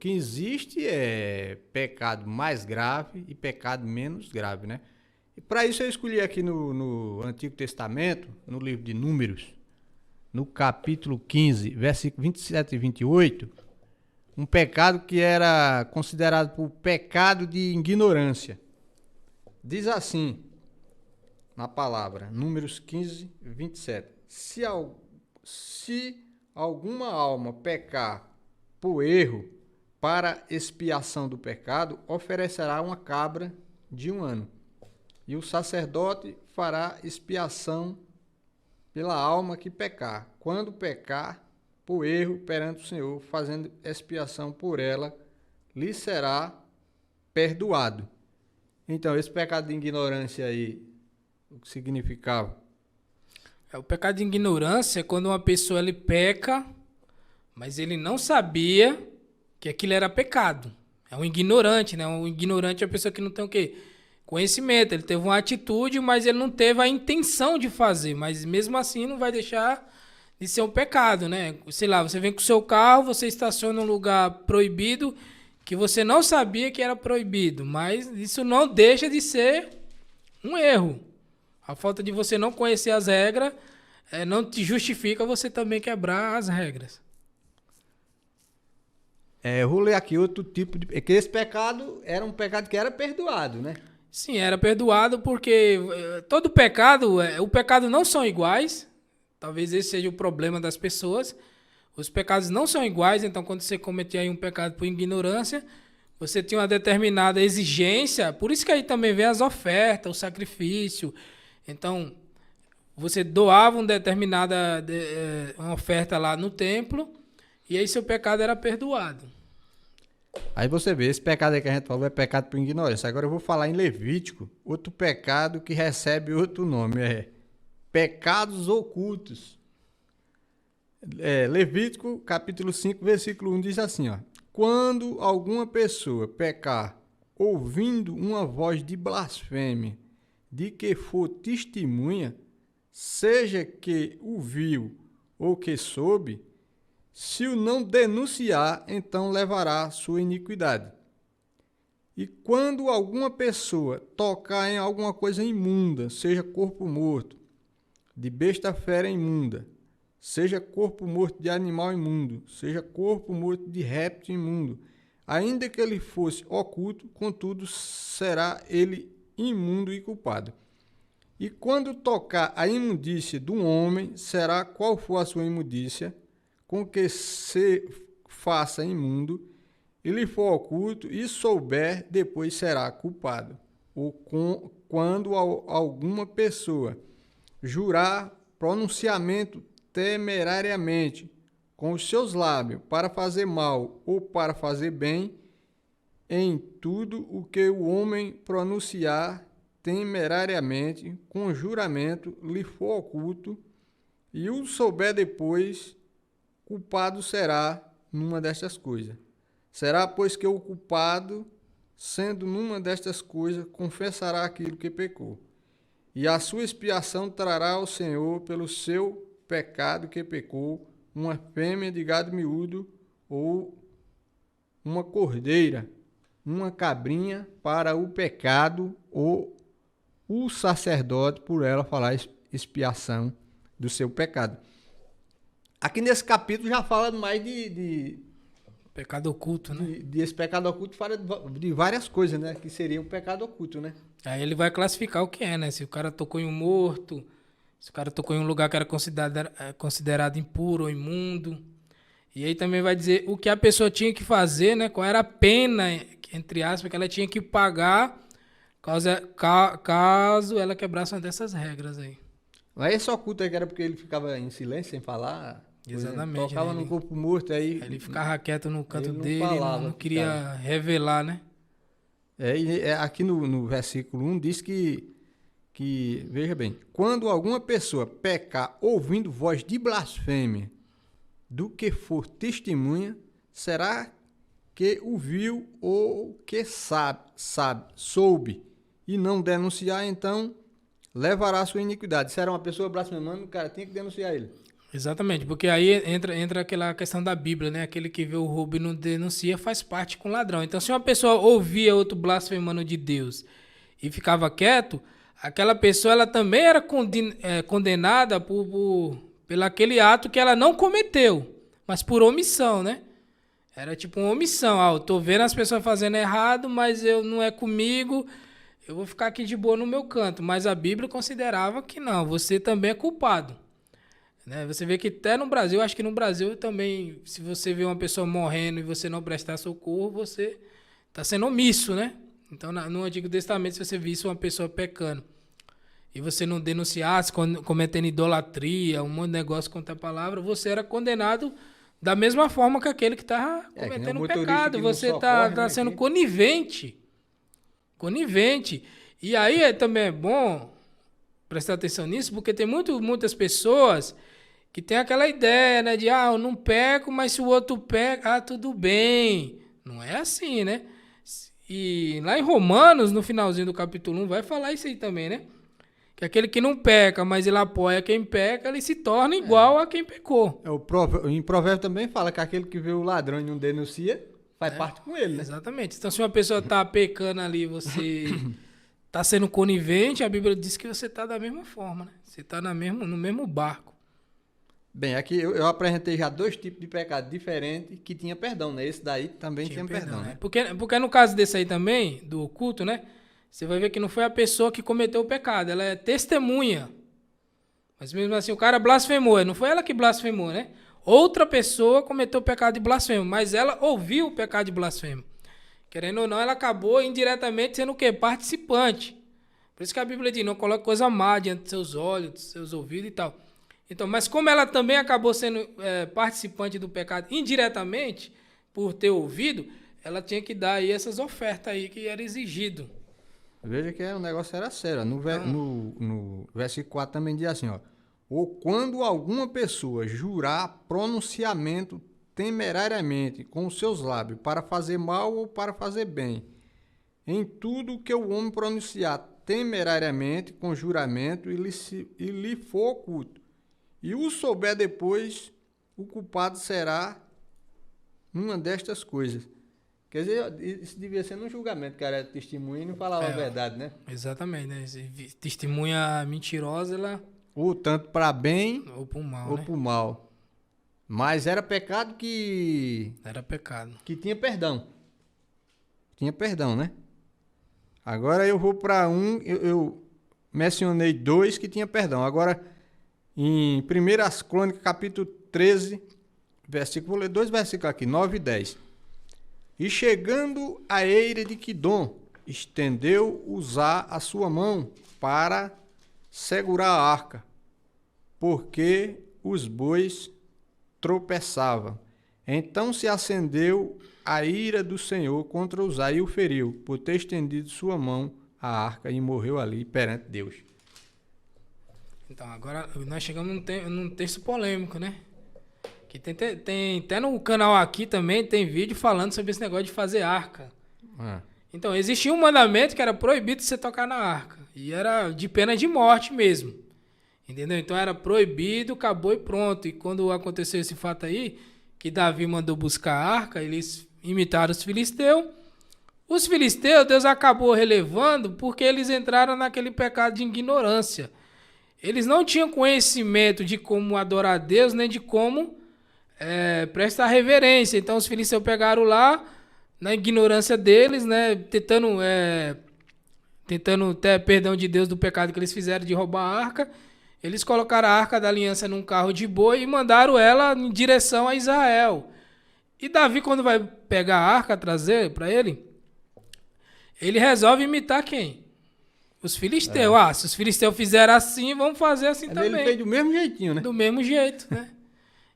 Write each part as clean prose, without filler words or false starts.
que existe é pecado mais grave e pecado menos grave, né? E para isso eu escolhi aqui no Antigo Testamento, no livro de Números, no capítulo 15, versículo 27 e 28, um pecado que era considerado por pecado de ignorância. Diz assim, na palavra, Números 15, 27. Se alguma alma pecar por erro para expiação do pecado, oferecerá uma cabra de 1 ano. E o sacerdote fará expiação pela alma que pecar. Quando pecar por erro perante o Senhor, fazendo expiação por ela, lhe será perdoado. Então, esse pecado de ignorância aí, o que significava? O pecado de ignorância é quando uma pessoa ele peca, mas ele não sabia que aquilo era pecado. É um ignorante, né? Um ignorante é a pessoa que não tem o quê? Conhecimento. Ele teve uma atitude, mas ele não teve a intenção de fazer. Mas mesmo assim não vai deixar de ser um pecado, né? Sei lá, você vem com o seu carro, você estaciona num lugar proibido que você não sabia que era proibido. Mas isso não deixa de ser um erro. A falta de você não conhecer as regras não te justifica você também quebrar as regras. Eu vou ler aqui outro tipo de... É que esse pecado era um pecado que era perdoado, né? Sim, era perdoado porque todo pecado, o pecado não são iguais. Talvez esse seja o problema das pessoas. Os pecados não são iguais, então quando você cometia aí um pecado por ignorância, você tinha uma determinada exigência. Por isso que aí também vem as ofertas, o sacrifício. Então, você doava uma oferta lá no templo e aí seu pecado era perdoado. Aí você vê, esse pecado aí que a gente falou é pecado por ignorância. Agora eu vou falar em Levítico, outro pecado que recebe outro nome, é pecados ocultos. Levítico, capítulo 5, versículo 1 diz assim, ó: quando alguma pessoa pecar ouvindo uma voz de blasfêmia, de que for testemunha, seja que o viu ou que soube, se o não denunciar, então levará sua iniquidade. E quando alguma pessoa tocar em alguma coisa imunda, seja corpo morto, de besta fera imunda, seja corpo morto de animal imundo, seja corpo morto de réptil imundo, ainda que ele fosse oculto, contudo será ele imundo e culpado. E quando tocar a imundícia de um homem, será qual for a sua imundícia, com que se faça imundo, e lhe for oculto, e souber, depois será culpado. Ou quando alguma pessoa jurar pronunciamento temerariamente com os seus lábios para fazer mal ou para fazer bem, em tudo o que o homem pronunciar temerariamente, com juramento, lhe for oculto, e o souber depois, culpado será numa destas coisas. Será, pois, que o culpado, sendo numa destas coisas, confessará aquilo que pecou. E a sua expiação trará ao Senhor pelo seu pecado que pecou, uma fêmea de gado miúdo ou uma cordeira, uma cabrinha para o pecado, ou o sacerdote por ela falar expiação do seu pecado. Aqui nesse capítulo já fala mais de Pecado oculto, né? Esse pecado oculto fala de várias coisas, né? Que seria o pecado oculto, né? Aí ele vai classificar o que é, né? Se o cara tocou em um morto, se o cara tocou em um lugar que era considerado impuro ou imundo. E aí também vai dizer o que a pessoa tinha que fazer, né? Qual era a pena, entre aspas, que ela tinha que pagar caso ela quebrasse uma dessas regras aí. Mas esse oculto aí que era porque ele ficava em silêncio, sem falar. Exatamente. Tocava no corpo morto aí. Ele ficava quieto no canto dele, falava, não queria revelar, né? Aqui no versículo 1 diz que, veja bem, quando alguma pessoa pecar ouvindo voz de blasfêmia, do que for testemunha, será que o viu ou que soube, e não denunciar, então levará a sua iniquidade. Se era uma pessoa blasfemando, o cara tinha que denunciar ele. Exatamente, porque aí entra aquela questão da Bíblia, né? Aquele que vê o roubo e não denuncia faz parte com o ladrão. Então, se uma pessoa ouvia outro blasfemando de Deus e ficava quieto, aquela pessoa ela também era condenada pelo aquele ato que ela não cometeu, mas por omissão, né? Era tipo uma omissão. Ah, eu tô vendo as pessoas fazendo errado, mas eu não é comigo, eu vou ficar aqui de boa no meu canto. Mas a Bíblia considerava que não, você também é culpado. Né? Você vê que até no Brasil, acho que no Brasil também, se você vê uma pessoa morrendo e você não prestar socorro, você está sendo omisso, né? Então, no Antigo Testamento, se você visse uma pessoa pecando e você não denunciasse, cometendo idolatria, um monte de negócio contra a palavra, você era condenado da mesma forma que aquele que está cometendo pecado. Você está sendo conivente. Conivente. E aí também é bom prestar atenção nisso, porque tem muitas pessoas que tem aquela ideia, né, de eu não peco, mas se o outro peca, tudo bem. Não é assim, né? E lá em Romanos, no finalzinho do capítulo 1, vai falar isso aí também, né? Que aquele que não peca, mas ele apoia quem peca, ele se torna igual a quem pecou. Em Provérbio também fala que aquele que vê o ladrão e não denuncia, faz parte com ele, né? Exatamente. Então, se uma pessoa está pecando ali, você está sendo conivente, a Bíblia diz que você está da mesma forma, né? Você está no mesmo barco. Bem, aqui eu apresentei já 2 tipos de pecado diferentes que tinha perdão, né? Esse daí também tinha perdão, né? Porque no caso desse aí também, do oculto, né? Você vai ver que não foi a pessoa que cometeu o pecado, ela é testemunha. Mas mesmo assim, o cara blasfemou, não foi ela que blasfemou, né? Outra pessoa cometeu o pecado de blasfemo, mas ela ouviu o pecado de blasfemo. Querendo ou não, ela acabou indiretamente sendo o quê? Participante. Por isso que a Bíblia diz, não coloque coisa má diante dos seus olhos, dos seus ouvidos e tal. Então, mas como ela também acabou sendo participante do pecado indiretamente, por ter ouvido, ela tinha que dar aí essas ofertas aí que era exigido. Veja que o negócio era sério. No versículo 4 também diz assim, ó. Ou quando alguma pessoa jurar pronunciamento temerariamente com os seus lábios para fazer mal ou para fazer bem, em tudo que o homem pronunciar temerariamente com juramento e lhe for oculto, e o souber depois, o culpado será uma destas coisas. Quer dizer, isso devia ser no julgamento, que era testemunha e não falava a verdade, né? Exatamente, né? Testemunha mentirosa, ela... Ou tanto para bem ou para o mal, ou né? para o mal. Mas era pecado que... Era pecado. Que tinha perdão. Tinha perdão, né? Agora eu vou para eu mencionei 2 que tinha perdão. Agora, em 1 Crônicas, capítulo 13, versículo, vou ler 2 versículos aqui, 9 e 10. E chegando à eira de Quidom, estendeu Uzá a sua mão para segurar a arca, porque os bois tropeçavam. Então se acendeu a ira do Senhor contra Uzá e o feriu, por ter estendido sua mão à arca, e morreu ali perante Deus. Então, agora nós chegamos num texto polêmico, né? Que tem até no canal aqui também tem vídeo falando sobre esse negócio de fazer arca. Então, existia um mandamento que era proibido você tocar na arca. E era de pena de morte mesmo. Entendeu? Então era proibido, acabou e pronto. E quando aconteceu esse fato aí, que Davi mandou buscar a arca, eles imitaram os filisteus. Os filisteus, Deus acabou relevando porque eles entraram naquele pecado de ignorância. Eles não tinham conhecimento de como adorar a Deus, nem de como prestar reverência. Então os filisteus pegaram lá, na ignorância deles, né, tentando ter perdão de Deus do pecado que eles fizeram de roubar a arca. Eles colocaram a arca da aliança num carro de boi e mandaram ela em direção a Israel. E Davi, quando vai pegar a arca, trazer para ele resolve imitar quem? Os filisteus. Se os filisteus fizeram assim, vamos fazer assim também. Ele fez do mesmo jeitinho, né? Do mesmo jeito, né?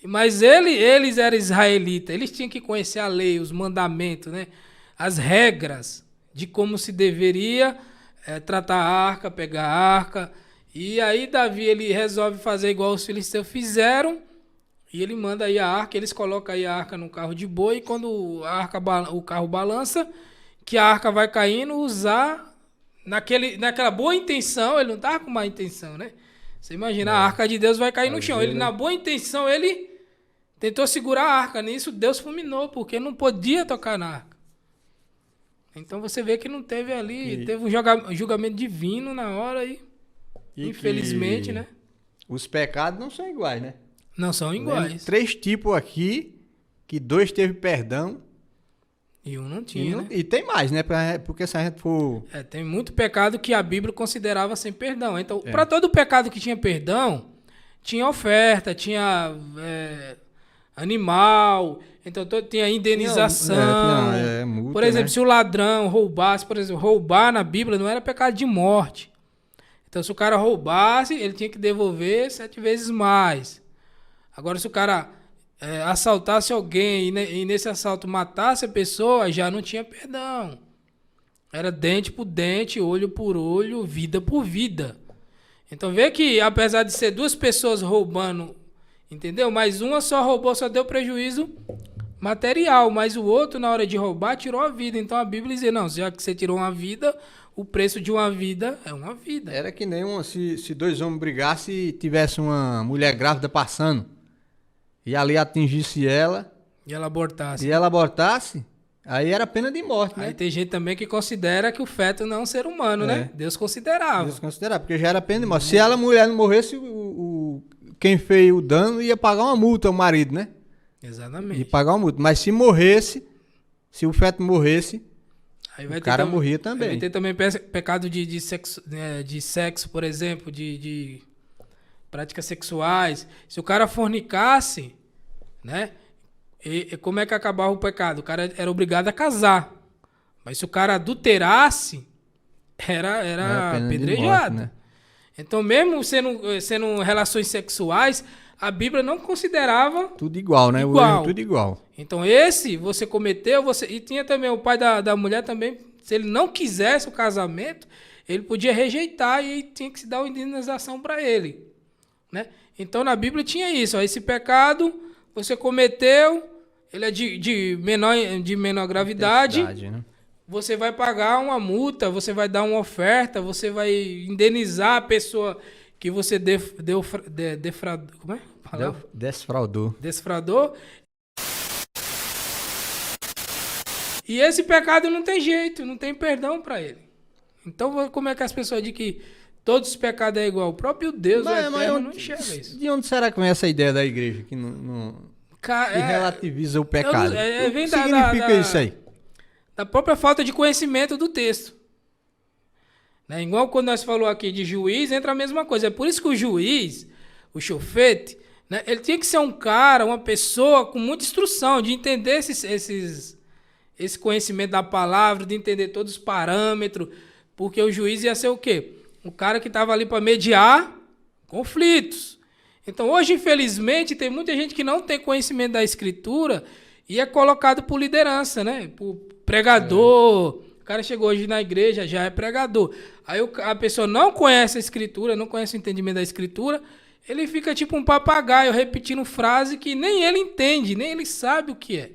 Mas eles eram israelitas, eles tinham que conhecer a lei, os mandamentos, né? As regras de como se deveria tratar a arca, pegar a arca. E aí Davi ele resolve fazer igual os filisteus fizeram, e ele manda aí a arca, eles colocam aí a arca no carro de boi, e quando o carro balança, que a arca vai caindo, usar naquela boa intenção, ele não estava com má intenção, né? Você imagina, a arca de Deus vai cair no chão. Ele, na boa intenção, ele tentou segurar a arca. Nisso, Deus fulminou, porque não podia tocar na arca. Então, você vê que não teve ali... Teve um julgamento divino na hora e infelizmente, né? Os pecados não são iguais, né? Não são iguais. 3 tipos aqui, que 2 teve perdão. E um não tinha, né? E tem mais, né? Porque se a gente for... tem muito pecado que a Bíblia considerava sem perdão. Então, para todo pecado que tinha perdão, tinha oferta, tinha animal, então tinha indenização. Multa, por exemplo, né? se o ladrão roubasse, por exemplo, roubar na Bíblia não era pecado de morte. Então, se o cara roubasse, ele tinha que devolver 7 vezes mais. Agora, se o cara assaltasse alguém e nesse assalto matasse a pessoa, já não tinha perdão. Era dente por dente, olho por olho, vida por vida. Então, vê que apesar de ser 2 pessoas roubando, entendeu? Mas uma só roubou, só deu prejuízo material, mas o outro, na hora de roubar, tirou a vida. Então, a Bíblia dizia, não, já que você tirou uma vida, o preço de uma vida é uma vida. Era que nem se 2 homens brigassem e tivesse uma mulher grávida passando, e ali atingisse ela... E ela abortasse. E ela abortasse, aí era pena de morte, né? Aí tem gente também que considera que o feto não é um ser humano, né? Deus considerava. Deus considerava, porque já era pena de morte. Se a mulher não morresse, quem fez o dano ia pagar uma multa, o marido, né? Exatamente. Ia pagar uma multa. Mas se morresse, se o feto morresse, aí vai o cara morria também. Vai ter também pecado de sexo, por exemplo, de práticas sexuais. Se o cara fornicasse, né? E como é que acabava o pecado? O cara era obrigado a casar. Mas se o cara adulterasse, era apedrejado. Morte, né? Então, mesmo sendo relações sexuais, a Bíblia não considerava... Tudo igual, né? Igual. Tudo igual. Então, você cometeu... E tinha também o pai da mulher também, se ele não quisesse o casamento, ele podia rejeitar e tinha que se dar uma indenização para ele, né? Então, na Bíblia tinha isso. Ó, esse pecado, você cometeu, ele é de menor gravidade, né? Você vai pagar uma multa, você vai dar uma oferta, você vai indenizar a pessoa que você defraudou. Como é? Desfraudou. Desfraudou. E esse pecado não tem jeito, não tem perdão para ele. Então, como é que as pessoas dizem que todos os pecados é igual? O próprio Deus, o Eterno, não enxerga isso. De onde será que vem essa ideia da igreja que relativiza o pecado? O que significa isso aí? Da própria falta de conhecimento do texto. Né? Igual quando nós falamos aqui de juiz, entra a mesma coisa. É por isso que o juiz, o chofete, né, ele tinha que ser um cara, uma pessoa com muita instrução, de entender esse conhecimento da palavra, de entender todos os parâmetros, porque o juiz ia ser o quê? O cara que estava ali para mediar conflitos. Então, hoje, infelizmente, tem muita gente que não tem conhecimento da Escritura e é colocado por liderança, né? Por pregador. O cara chegou hoje na igreja, já é pregador. Aí a pessoa não conhece a Escritura, não conhece o entendimento da Escritura, ele fica tipo um papagaio repetindo frase que nem ele entende, nem ele sabe o que é.